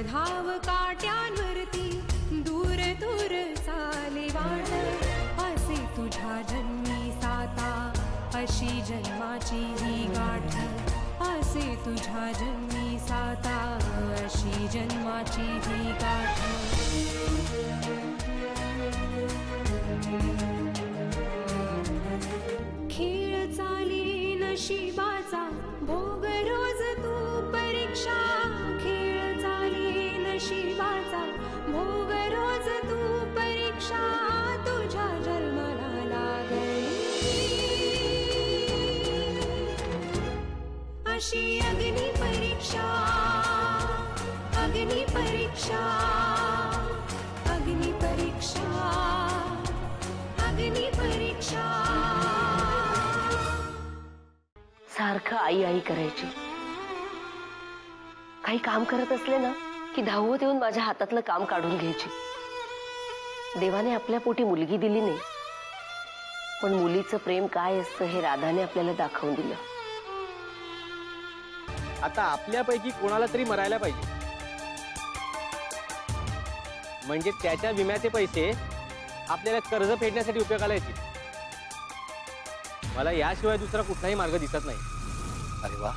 धाव काट्यांवरती दूर दूर चाले वाट, असे तुझ्या जन्मी साता अशी जन्माची ही गाठ, असे तुझ्या जन्मी साता अशी जन्माची ही गाठ। खेळ चाली नशिबाचा भोग रोज तू परीक्षा, खेळ चाली नशिबाचा भोग रोज तू परीक्षा, तुझ्या जन्माला लागली अशी अग्नि परीक्षा, अग्नि परीक्षा, अग्नि परीक्षा, अग्नि परीक्षा। सारखं आई आई करायची, काही काम करत असले ना की धावत येऊन माझ्या हातातलं काम काढून घ्यायची। देवाने आपल्या पोटी मुलगी दिली नाही, पण मुलीचं प्रेम काय असतं हे राधाने आपल्याला दाखवून दिलं। आता आपल्यापैकी कोणाला तरी मरायला पाहिजे, म्हणजे त्याच्या विम्याचे पैसे आपल्याला कर्ज फेडण्यासाठी उपयोगाला येतील। मला याशिवाय दुसरा कुठलाही मार्ग दिसत नाही। अरे वाह,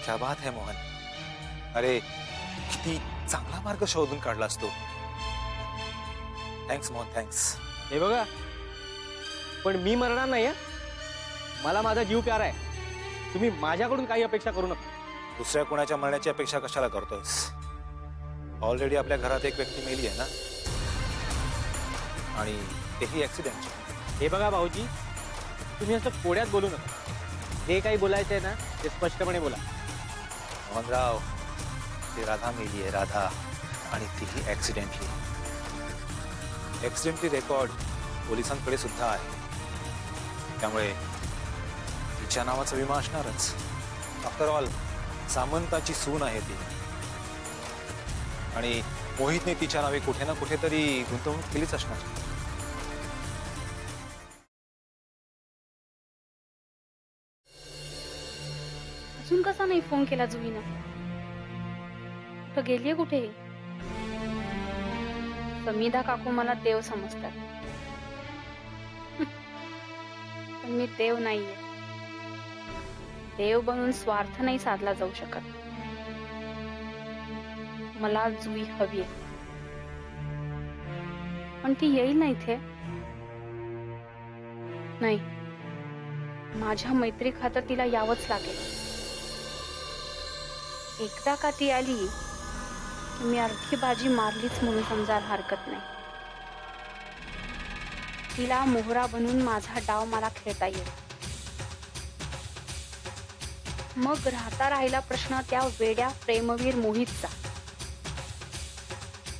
क्या बात है मोहन। अरे किती चांगला मार्ग शोधून काढलास तू। Thanks Mohan, thanks. हे बघा, पण मी मरणार नाही हं? मला माझा जीव प्यारा आहे। तुम्ही माझ्याकडून काही अपेक्षा करू नका। दुसऱ्या कोणाच्या मरण्याची अपेक्षा कशाला करतोयस? ऑलरेडी आपल्या घरात एक व्यक्ती मेली आहे ना, आणि तेही ऍक्सिडेंट। हे बघा भाऊजी, तुम्ही असं कोड्यात बोलू नका। जे काही बोलायचं आहे ना ते स्पष्टपणे बोला। मोहनराव, ती राधा मेली आहे, राधा, आणि तीही ऍक्सिडेंटली। ऍक्सिडेंटली रेकॉर्ड पोलिसांकडे सुद्धा आहे, त्यामुळे तिच्या नावाचा विमा असणारच। आफ्टर ऑल सामंताची सून आहे ती, आणि मोहितने तिच्या नावे कुठे ना कुठेतरी गुंतवणूक केलीच असणार। अजून कसा नाही फोन केला जुईनं? कुठं गेलीये कुठे? समीदा काकू मला देव समजतात, पण मी देव नाहीये। देव बनून स्वार्थ नाही साधला जाऊ शकत। मला जुई हवीये, पण ती येईल ना इथे? नाही, माझ्या मैत्री खातर तिला यावंच लागेल। एकदा का ती आली की मी अर्धी बाजी मारलीच म्हणून समजायला हरकत नाही। तिला मोहरा बनून माझा डाव मला खेळता येईल। मग राहिला प्रश्न त्या वेड्या प्रेमवीर मोहितचा।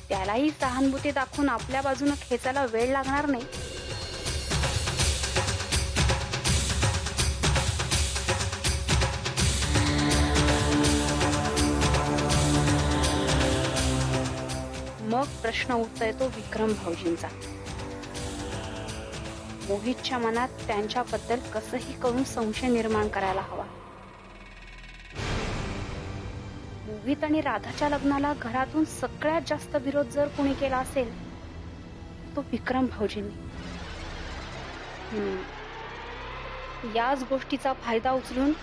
त्यालाही सहानुभूती दाखवून आपल्या बाजूने खेचायला वेळ लागणार नाही। मग प्रश्न उठता येतो विक्रम भाऊजींचा। मोहितच्या मनात त्यांच्याबद्दल कसंही करून संशय निर्माण करायला हवा। मोहित आणि राधाच्या लग्नाला घरातून सगळ्यात जास्त विरोध जर कोणी केला असेल तो विक्रम भाऊजींनी। याच गोष्टीचा फायदा उचलून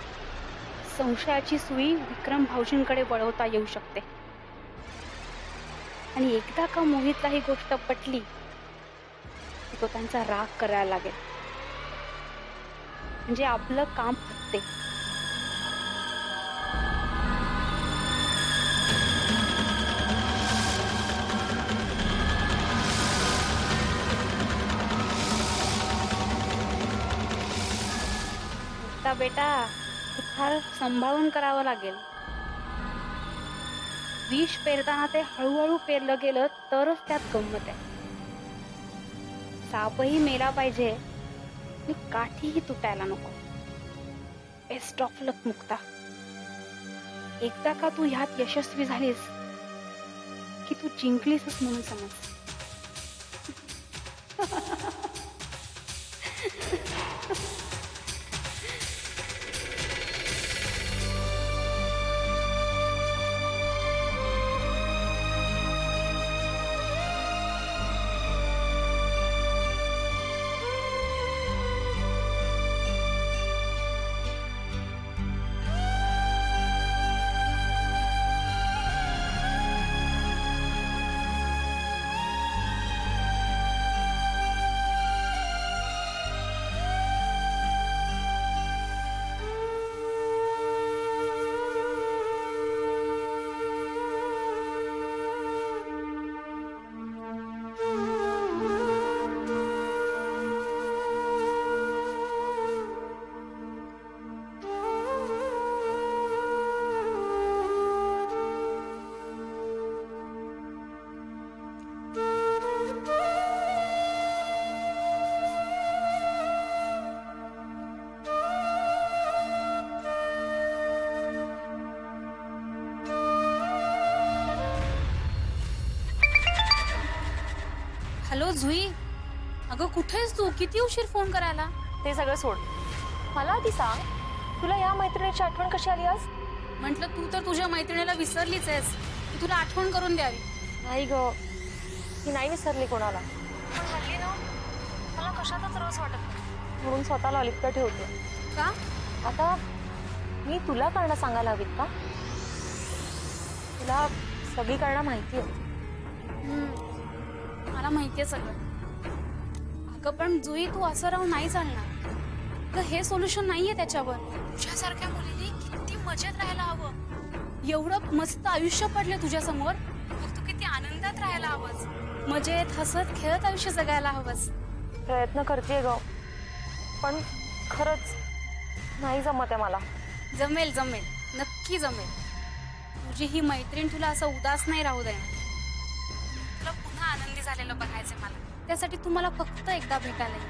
संशयाची सुई विक्रम भाऊजींकडे वळवता येऊ शकते, आणि एकदा का मोहितला ही गोष्ट पटली की तो त्यांचा राग करायला लागेल, म्हणजे आपलं काम फत्ते। बेटा फार सांभाळून करावं लागेल। विष पेरताना ते हळूहळू पेरलं गेलं तरच त्यात गंमत आहे। सापही मेला पाहिजे आणि काठीही तुटायला नको। बेस्ट ऑफ लक मुक्ता। एकदा का तू ह्यात यशस्वी झालीस की तू जिंकलीसच म्हणून समज। अगं जुई, अगं कुठेस तू? किती उशीर फोन करायला? ते सगळं सोड. मला आधी सांग, तुला या मैत्रिणीची आठवण कशी आली आज? म्हटलं तू तर तुझ्या मैत्रिणीला विसरलीच आहेस, की तुला आठवण करून द्यावी. नाही ग, मी नाही विसरली कोणाला. पण हल्ली ना मला कशातच रस वाटत नाही, म्हणून स्वतःला अलिप्त ठेवते. का? आता मी तुला करणं सांगायला हवीत का? तुला सगळी करणं माहिती आहे. मला माहितीये सगळं. अगं पण जुई, तू असं राहून नाही चालणार. अगं हे सोल्युशन नाहीये त्याच्यावर. तुझ्यासारख्या मुलीने किती मजेत राहायला हवं. एवढं मस्त आयुष्य पडले तुझ्या समोर, मग तू किती आनंदात राहायला हवंस. मजेत हसत खेळत आयुष्य जगायला हवंस. प्रयत्न करते ग, पण खरंच नाही जमत आहे मला. जमेल जमेल, नक्की जमेल. तुझी ही मैत्रीण तुला असं उदास नाही राहू दे. तुला पुन्हा आनंदी झालेलं बघायचंय मला. त्यासाठी तू मला फक्त एकदा भेटायला ये.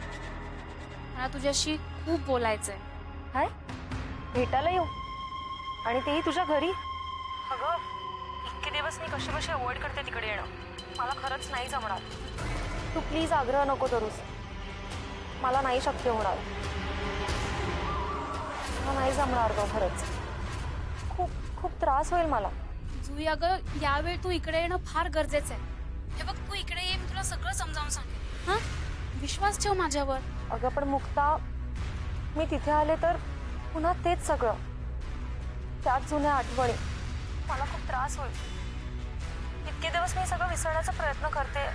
मला तुझ्याशी खूप बोलायचंय. काय? भेटायला येऊ? आणि तेही तुझ्या घरी? अगं इतके दिवस मी कशी कशी अवॉइड करते तिकडे येणं. मला खरंच नाही जमणार. तू प्लीज आग्रह नको करूस. मला नाही शक्य होणार. मला नाही जमणार ग, खरंच. खूप खूप त्रास होईल मला. जुई अगं, यावेळी तू इकडे येणं फार गरजेचं आहे. हे बघ, तू इकडे ये, मी तुला सगळं समजावून सांगेन. हा, विश्वास ठेव माझ्यावर. अगं पण मुक्ता, मी तिथे आले तर पुन्हा तेच सगळं, त्याच जुन्या आठवणी. मला खूप त्रास होईल. इतके दिवस मी सगळं विसरण्याचा प्रयत्न करते,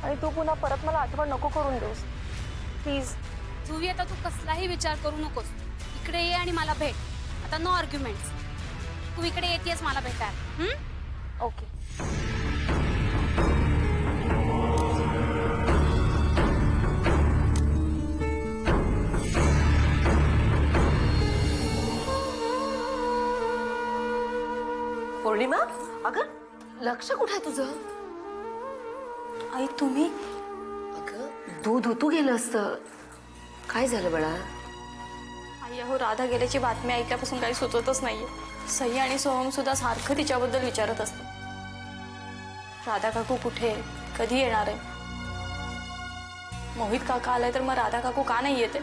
आणि तू पुन्हा परत मला आठवण नको करून देऊस प्लीज. जुई, आता तू कसलाही विचार करू नकोस. इकडे ये आणि मला भेट. आता नो आर्ग्युमेंट्स. तू इकडे येतेस मला भेटायला. ओके. पौर्णिमा, अगं लक्ष कुठे आहे तुझं? आई तुम्ही? अगं दूध उतू गेलं असतं. काय झालं बाळा? आई अहो, राधा गेल्याची बातमी ऐकल्यापासून काही सुचतच नाहीये. सई आणि सोहम सुद्धा सारखं तिच्याबद्दल विचारत असतात. राधा काकू कुठे, कधी येणार आहे? मोहित काका आलाय तर मग राधा काकू का नाही येते?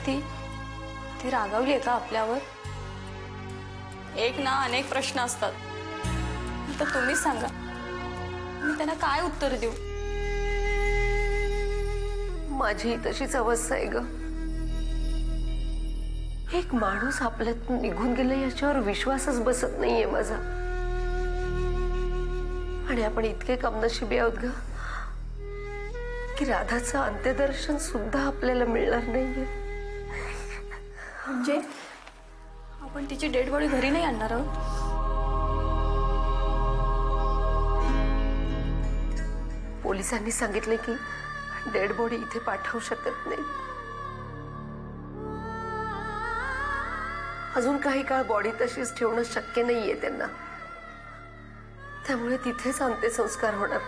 ती रागावली आहे का आपल्यावर? एक ना अनेक प्रश्न असतात. तर तुम्हीच सांगा, मी त्यांना काय उत्तर देऊ? माझी तशीच अवस्था आहे ग. एक माणूस आपल्यात निघून गेला याच्यावर विश्वासच बसत नाहीये माझा. आणि आपण इतके कमनशिबी आहोत ग, की राधाचं अंत्यदर्शन सुद्धा आपल्याला मिळणार नाहीये. म्हणजे आपण तिची डेड बॉडी घरी नाही आणणार आहोत? पोलिसांनी सांगितले की डेड बॉडी इथे पाठवू शकत नाही. अजून काही काळ बॉडी तशीच ठेवणं शक्य नाहीये त्यांना. त्यामुळे तिथेच अंत्यसंस्कार होणार.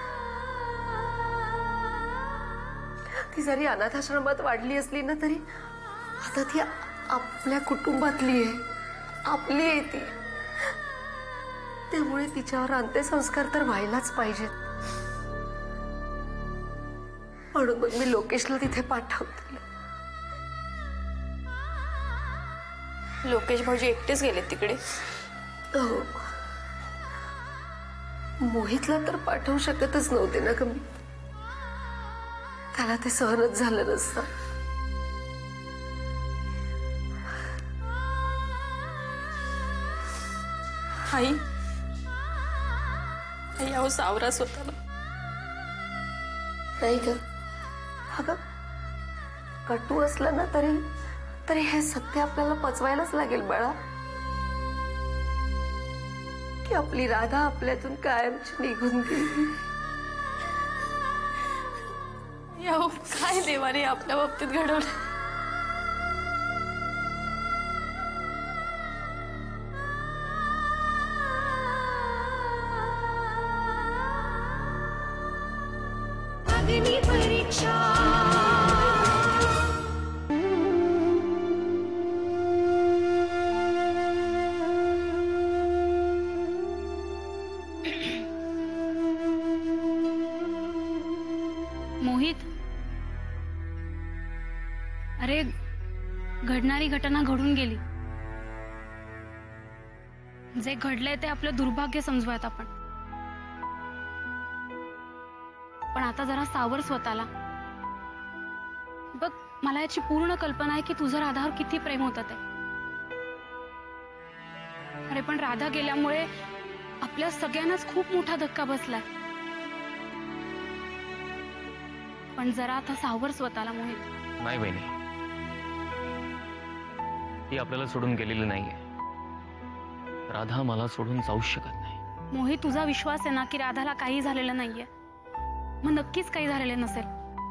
ती जरी अनाथाश्रमात वाढली असली ना, तरी आता ती आपल्या कुटुंबातली आहे, आपली आहे ती. त्यामुळे तिच्यावर अंत्यसंस्कार तर व्हायलाच पाहिजेत. म्हणून मग मी लोकेशला तिथे पाठवते. लोकेश भाऊजी एकटेच गेलेत तिकडे? हो, मोहितला तर पाठवू शकतच नव्हते ना ग मी. त्याला ते सहनच झालं नसतं. आई अहो, सावरा स्वतःला. नाही ग, अगं कटू असलं ना तरी हे सत्य आपल्याला पचवायलाच लागेल बाळा, की आपली राधा आपल्यातून कायमची निघून गेली. अहो, काय देवाने आपल्या बाबतीत घडवलं. अग्नि परीक्षा. घडणारी घटना घडून गेली. जे घडलंय ते आपलं दुर्भाग्य समजूयात आपण. पण आता जरा सावर स्वतःला. बघ, मला याची पूर्ण कल्पना आहे की तुझं राधावर किती प्रेम होतं ते. अरे पण राधा गेल्यामुळे आपल्या सगळ्यांनाच खूप मोठा धक्का बसलाय. पण जरा आता सावर स्वतःला मोहित. नाही बहिणी, ती आपल्याला सोडून गेलेली नाहीये. राधा मला सोडून जाऊच शकत नाही. मोहित, तुझा विश्वास आहे ना की राधाला काही झालेलं नाहीये? मग नक्कीच काही झालेलं नसेल.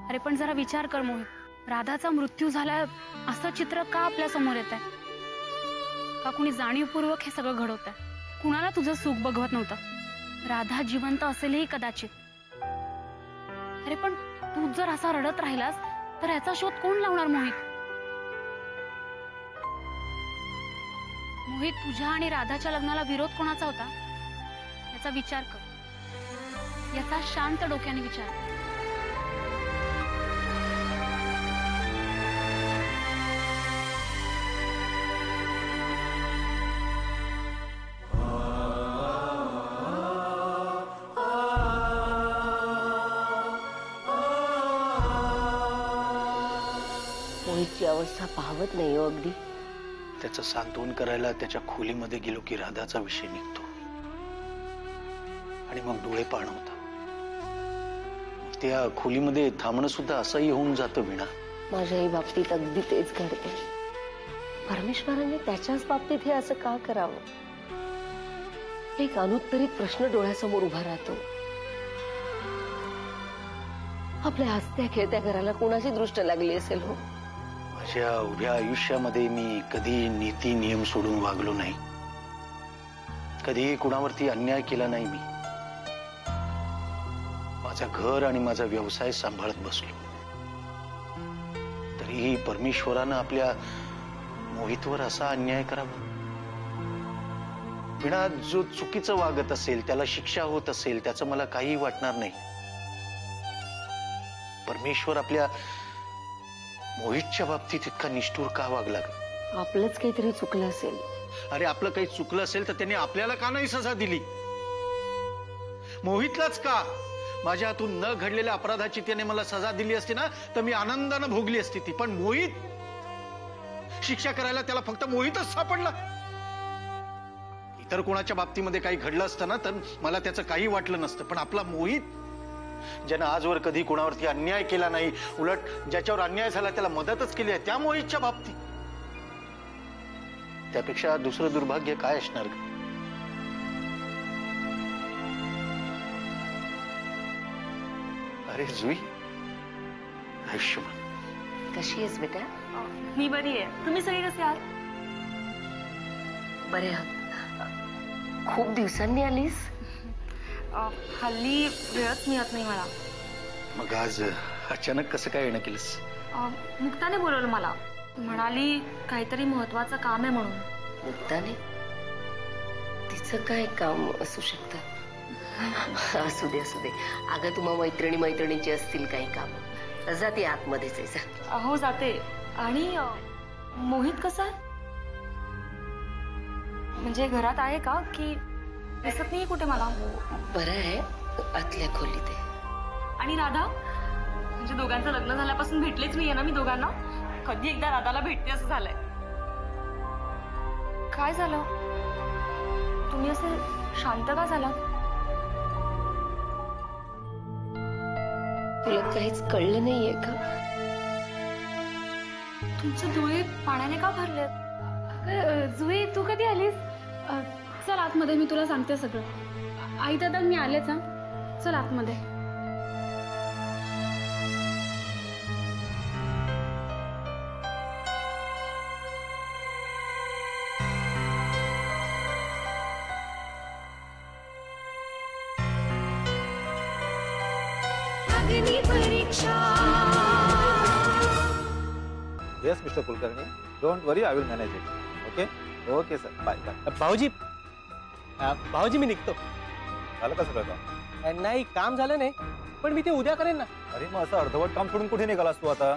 अरे पण जरा विचार कर मोहित, राधाचा मृत्यू झाला असं चित्र का आपल्या समोर येत आहे? का कुणी जाणीवपूर्वक हे सगळं घडवत आहे? कुणाला तुझं सुख बघवत नव्हतं? राधा जिवंत असेलही कदाचित. अरे पण तू जर असा रडत राहिलास तर याचा शोध कोण लावणार मोहित? मोहित, तुझ्या आणि राधाच्या लग्नाला विरोध कोणाचा होता याचा विचार कर. याचा शांत डोक्याने विचार. मोहितची अवस्था पाहवत नाही हो अगदी. त्याचं सांत्वन करायला त्याच्या खोलीमध्ये गेलो की राधाचा विषय निघतो आणि मग डोळे पाण होता. त्या खोलीमध्ये थांबणं सुद्धा असंही होऊन जातं वीणा. माझ्याही बाबतीत अगदी तेच घडते. परमेश्वराने त्याच्याच बाबतीत हे असं का करावं? एक अनुत्तरित प्रश्न डोळ्यासमोर उभा राहतो. आपल्या हसत्या खेळत्या घराला कोणाची दृष्ट लागली असेल हो? माझ्या उभ्या आयुष्यामध्ये मी कधी नीती नियम सोडून वागलो नाही. कधीही कुणावरती अन्याय केला नाही मी. माझं घर आणि माझा व्यवसाय सांभाळत बसलो. तरीही परमेश्वरानं आपल्या मोहितवर असा अन्याय करावा? विना जो चुकीचं वागत असेल, त्याला शिक्षा होत असेल, त्याचं मला काही वाटणार नाही. परमेश्वर आपल्या मोहितच्या बाबतीत इतका निष्ठुर का वागला? आपलंच काहीतरी चुकलं असेल. अरे आपलं काही चुकलं असेल तर त्यांनी आपल्याला का नाही सजा दिली? मोहितलाच का? माझ्या हातून न घडलेल्या अपराधाची त्याने मला सजा दिली असती ना तर मी आनंदानं भोगली असती ती. पण मोहित, शिक्षा करायला त्याला फक्त मोहितच सापडला. इतर कोणाच्या बाबतीमध्ये काही घडलं असतं ना तर मला त्याचं काही वाटलं नसतं. पण आपला मोहित, ज्यानं आजवर कधी कोणावरती अन्याय केला नाही, उलट ज्याच्यावर अन्याय झाला त्याला मदतच केली आहे, त्या मोहितच्या बाबतीत त्यापेक्षा दुसरं दुर्भाग्य काय असणार? अरे जुई, आयुष्यमान कशी आहेस बेटा? मी बरी आहे. तुम्ही सगळे कसे आहात? बरे आहात. खूप दिवसांनी आलीस. हल्ली वेळच मिळत नाही मला. मग आज अचानक कसं काय येणं केलंस? मुक्ताने बोलवलं मला. म्हणाली काहीतरी महत्वाचं काम आहे म्हणून. मुक्ताने? तिचं काय काम असू शकतं? असू दे असू दे. अगं तुम्हा मैत्रिणीची असतील काही काम. जा ती आतमध्येच आहे, जा. हो जाते. आणि मोहित कसा आहे? म्हणजे घरात आहे का की दिसत नाही कुठे मला? बरं आहे, आतल्या खोलीत आहे. आणि राधा? म्हणजे दोघांचं लग्न झाल्यापासून भेटलेच नाहीये ना मी दोघांना. कधी एकदा राधाला भेटते असं झालंय. काय झालं? तुम्ही असे शांत का झाला? तुला काहीच कळलं नाहीये का? तुमचे डोळे पाण्याने का भरले? जुई, तू कधी आलीस? चल आतमध्ये, मी तुला सांगते सगळं. आई दादा मी आलेच. हा, चल आतमध्ये. अग्नि परीक्षा. Yes, Mr. Kulkarni. Don't worry, I will manage it. Okay? Okay, sir. Bye. Bye. भाऊजी मी निघतो. झालं का सगळं काम? नाही, काम झालं नाही, पण मी ते उद्या करेन ना. अरे मग असं अर्धवट काम सोडून कुठे निघालास तू आता?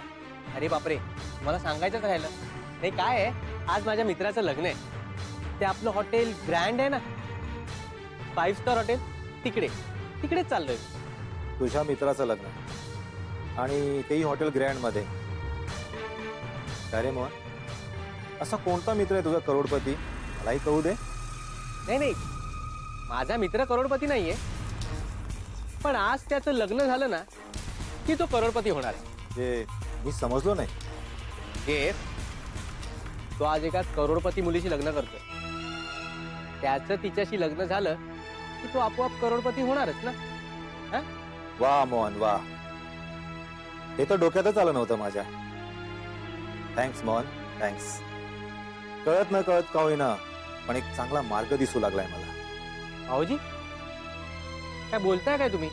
अरे बापरे, मला सांगायचंच राहिलं. नाही काय आहे, आज माझ्या मित्राचं लग्न आहे. ते आपलं हॉटेल ग्रँड आहे ना, 5 स्टार हॉटेल, तिकडेच चाललोय. तुझ्या मित्राचं लग्न आणि तेही हॉटेल ग्रँड मध्ये. काय रे मोहन, असा कोणता मित्र आहे तुझा करोडपती? मलाही कळू दे. नाही, माझा मित्र करोडपती नाहीये, पण आज त्याचं लग्न झालं ना की तो करोडपती होणार आहे. ते मी समजलो नाही. तो आज एका करोडपती मुलीशी लग्न करतोय. त्याचं तिच्याशी लग्न झालं की तो आपोआप करोडपती होणारच ना. वा मोहन वा, हे तर डोक्यातच आलं नव्हतं माझ्या. Thanks Mohan, thanks. कळत न कळत का होईना, पण एक चांगला मार्ग दिसू लागलाय मला. भाऊजी काय बोलताय काय तुम्ही?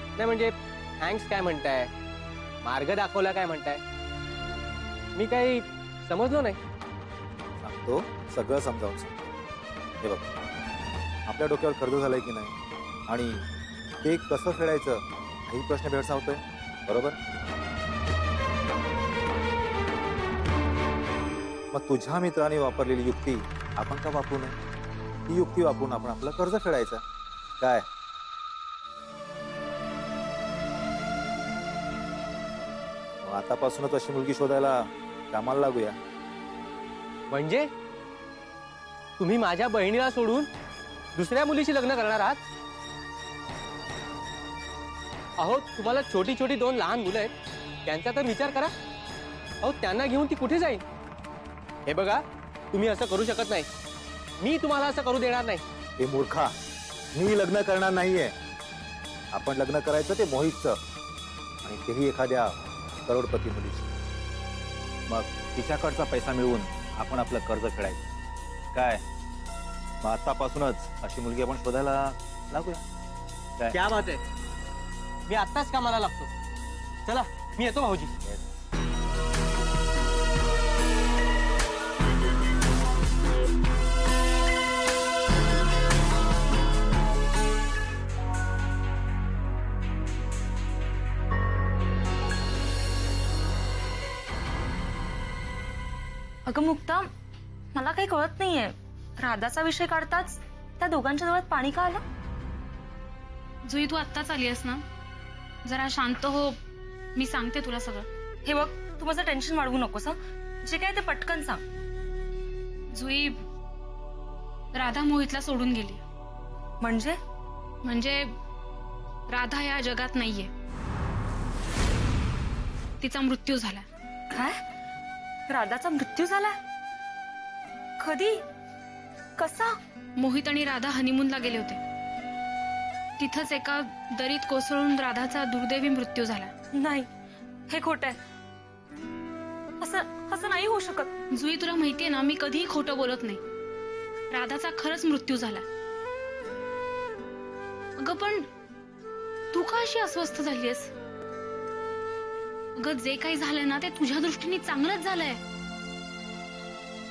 नाही म्हणजे थँक्स काय म्हणताय, मार्ग दाखवला काय म्हणताय? मी काही समजलो नाही. सांगतो, सगळं समजावून सांगतो. हे बघ, आपल्या डोक्यावर कर्ज झालंय की नाही आणि ते कसं फेडायचं हाही प्रश्न भेडसावतोय, बरोबर? मग तुझ्या मित्राने वापरलेली युक्ती आपण का वापरू नये? ही युक्ती वापरून आपण आपलं कर्ज फेडायचं. काय आतापासूनच अशी मुलगी शोधायला कामाला लागूया. म्हणजे तुम्ही माझ्या बहिणीला सोडून दुसऱ्या मुलीशी लग्न करणार आहात? अहो, तुम्हाला छोटी छोटी 2 लहान मुलं आहेत, त्यांचा तर विचार करा. अहो, त्यांना घेऊन ती कुठे जाईल? हे बघा, तुम्ही असं करू शकत नाही. मी तुम्हाला असं करू देणार नाही. हे मूर्खा, मी लग्न करणार नाहीये. आपण लग्न करायचं ते मोहितचं, आणि तेही एखाद्या करोडपती मुलीची. मग तिच्याकडचा पैसा मिळवून आपण आपलं कर्ज फेडायचं. काय मग आतापासूनच अशी मुलगी आपण शोधायला लागूया. काय क्या बात आहे, मी आत्ताच कामाला लागतो. चला, मी येतो भाऊजी. अगं मुक्ता, मला काही कळत नाहीये. राधाचा विषय काढताच त्या दोघांच्या डोळ्यात पाणी का आलं? जुई, तू आत्ताच आली आहेस ना, जरा शांत हो. मी सांगते तुला सगळं. हे बघ, तू माझं टेन्शन वाढवू नकोस. जे काय ते पटकन सांग. जुई, राधा मोहितला सोडून गेली. म्हणजे राधा या जगात नाहीये. तिचा मृत्यू झाला. काय? राधाचा मृत्यू झाला? कधी? कसा? मोहित आणि राधा हनीमूनला गेले होते. तिथंच एका दरीत कोसळून राधाचा दुर्दैवी मृत्यू झाला. नाही, हे खोटं आहे. असं नाही होऊ शकत. जुई, तुला माहितीये ना, मी कधीही खोटं बोलत नाही. राधाचा खरंच मृत्यू झाला. अगं पण तू का अशी अस्वस्थ झालीयस? अगं, जे काही झालंय ना ते तुझ्या दृष्टीने चांगलंच झालंय.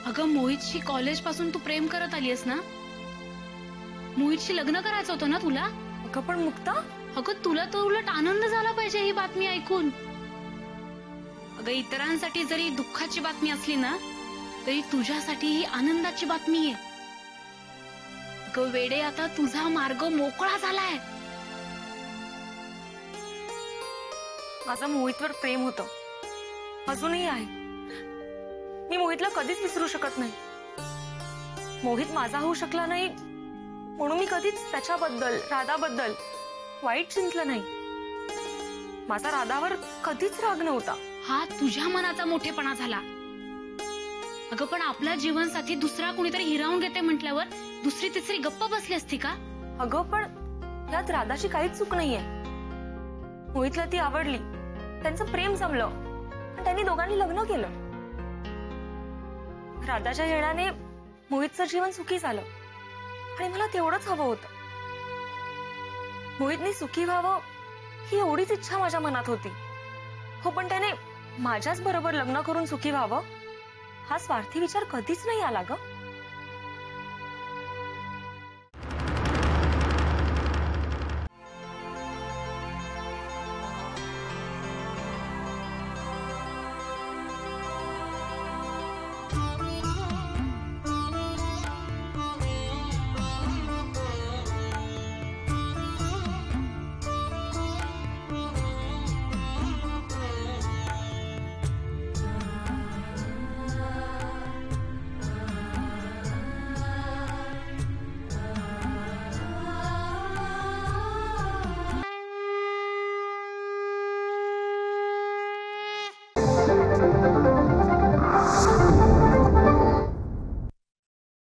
अगं, मोहितशी कॉलेज पासून तू प्रेम करत आलीयस ना. मोहितशी लग्न करायचं होतं ना तुला. अगं पण मुक्ता, अगं तुला तर उलट आनंद झाला पाहिजे ही बातमी ऐकून. अगं, इतरांसाठी जरी दुःखाची बातमी असली ना तरी तुझ्यासाठी ही आनंदाची बातमी आहे. अगं वेडे, आता तुझा मार्ग मोकळा झालाय. माझं मोहितवर प्रेम होतं, अजूनही आहे. मी मोहितला कधीच विसरू शकत नाही. मोहित माझा होऊ शकला नाही म्हणून मी कधीच त्याच्याबद्दल, राधाबद्दल वाईट चिंतलं नाही. माझा राधावर कधीच राग नव्हता. हा तुझ्या मनाचा मोठेपणा झाला. अगं पण आपला जीवनसाथी दुसरा कोणीतरी हिरावून घेते म्हटल्यावर दुसरी तिसरी गप्प बसली असती का? अगं पण यात राधाची काहीच चूक नाहीये. मोहितला ती आवडली, त्यांचं प्रेम जमलं, त्यांनी दोघांनी लग्न केलं. राधाच्या येण्याने मोहितचं जीवन सुखी झालं आणि मला तेवढंच हवं होतं. मोहितने सुखी व्हावं ही एवढीच इच्छा माझ्या मनात होती. हो, पण त्याने माझ्याच बरोबर लग्न करून सुखी व्हावं हा स्वार्थी विचार कधीच नाही आला ग.